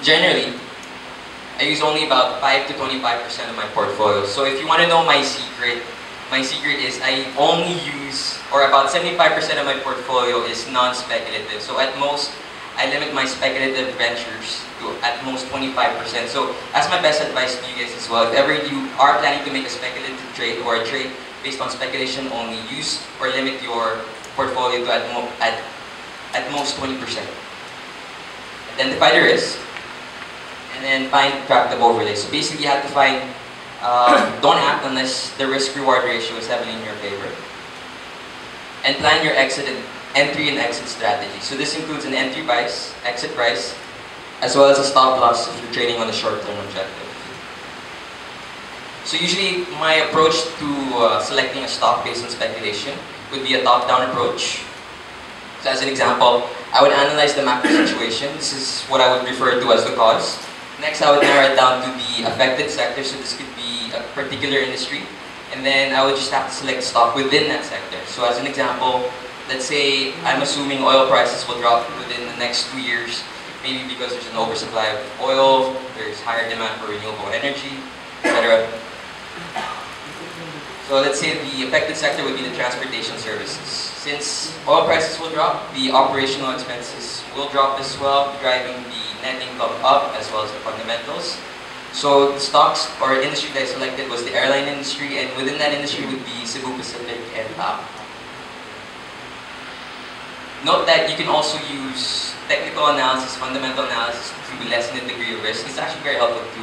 generally, I use only about 5 to 25% of my portfolio. So if you want to know my secret is I only use, or about 75% of my portfolio is non-speculative. So at most, I limit my speculative ventures to at most 25%. So that's my best advice to you guys as well. If ever you are planning to make a speculative trade or a trade based on speculation only, use or limit your portfolio to at most 20%. Identify the risk, and then find attractive overlay. So basically you have to find, don't act unless the risk-reward ratio is heavily in your favor. And plan your entry and exit strategy. So this includes an entry price, exit price, as well as a stop loss if you're trading on a short-term objective. So usually my approach to selecting a stock based on speculation would be a top-down approach. So as an example, I would analyze the macro situation. This is what I would refer to as the cause. Next, I would narrow it down to the affected sector. So this could be a particular industry. And then I would just have to select stock within that sector. So as an example, let's say I'm assuming oil prices will drop within the next 2 years, maybe because there's an oversupply of oil, there's higher demand for renewable energy, etc. So let's say the affected sector would be the transportation services. Since oil prices will drop, the operational expenses will drop as well, driving the net income up as well as the fundamentals. So the stocks or industry that I selected was the airline industry, and within that industry would be Cebu Pacific and TAP. Note that you can also use technical analysis, fundamental analysis to lessen the degree of risk. It's actually very helpful to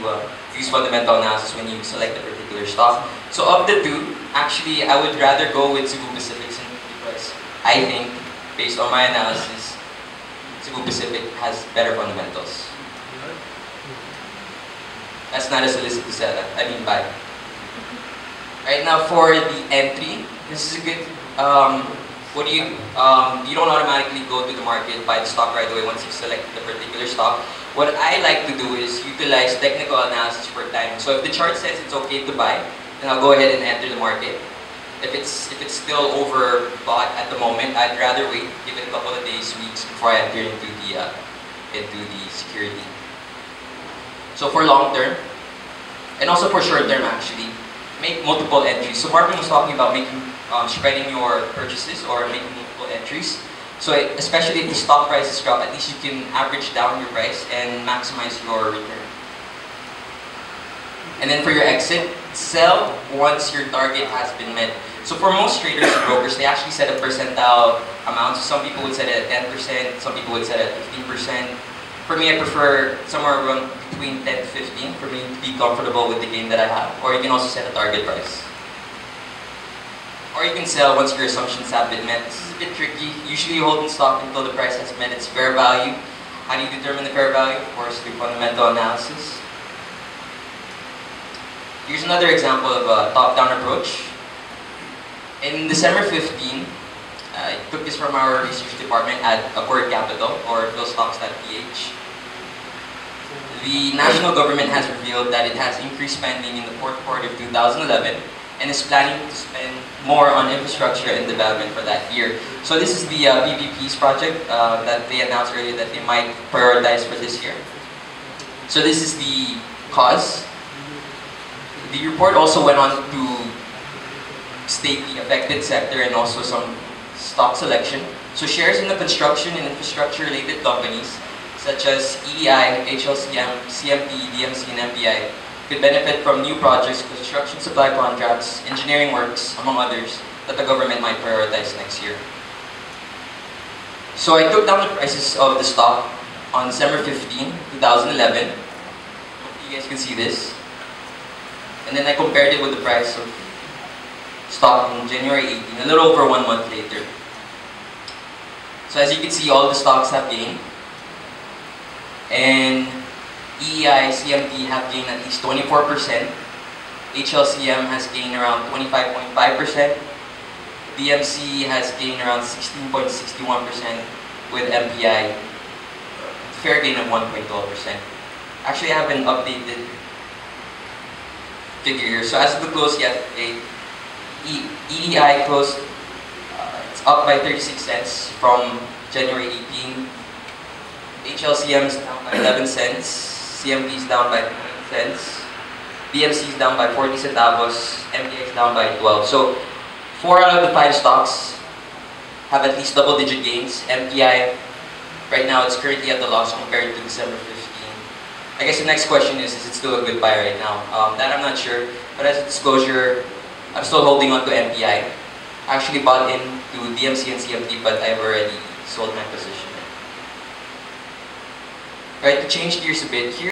use fundamental analysis when you select a particular stock. So of the two, actually I would rather go with Cebu Pacific because I think, based on my analysis, Cebu Pacific has better fundamentals. That's not a solicit to sell, buy. Right now for the entry, this is a good, you don't automatically go to the market, buy the stock right away once you've selected the particular stock. What I like to do is utilize technical analysis for timing. So if the chart says it's okay to buy, then I'll go ahead and enter the market. If it's still overbought at the moment, I'd rather wait, give it a couple of days, weeks before I enter into the security. So for long term, and also for short term actually, make multiple entries. So Marvin was talking about spreading your purchases or making multiple entries. So especially if the stock prices drop, at least you can average down your price and maximize your return. And then for your exit, sell once your target has been met. So for most traders and brokers, they actually set a percentile amount. So some people would set it at 10%, some people would set it at 15%. For me, I prefer somewhere around between 10 to 15 for me to be comfortable with the gain that I have. Or you can also set a target price. Or you can sell once your assumptions have been met. This is a bit tricky. Usually you hold in stock until the price has met its fair value. How do you determine the fair value? Of course, through fundamental analysis. Here's another example of a top-down approach. In December 15, I took this from our research department at Accord Capital, or philstocks.ph. The national government has revealed that it has increased spending in the fourth quarter of 2011 and is planning to spend more on infrastructure and development for that year. So this is the PPP's project that they announced earlier that they might prioritize for this year. So this is the cause. The report also went on to state the affected sector and also some stock selection. So shares in the construction and infrastructure related companies such as EEI, HLCM, CMP, DMC, and MPI could benefit from new projects, construction supply contracts, engineering works, among others, that the government might prioritize next year. So I took down the prices of the stock on December 15, 2011. You guys can see this. And then I compared it with the price of stock in January 18, a little over 1 month later. So as you can see, all the stocks have gained. And EEI, CMT have gained at least 24%. HLCM has gained around 25.5%. DMC has gained around 16.61%, with MPI fair gain of 1.12%. Actually, I have an updated figure here. So as of the close yesterday, EEI closed, it's up by 36 cents from January 18. HLCM is down by 11 cents, CMB is down by 9 cents, BMC is down by 40 centavos, MPI is down by 12. So 4 out of the 5 stocks have at least double-digit gains. MPI, right now, it's currently at the loss compared to December 15. I guess the next question is it still a good buy right now? That I'm not sure, but as a disclosure, I'm still holding on to MPI. I actually bought into DMC and CMT, but I've already sold my position. Right, to change gears a bit, here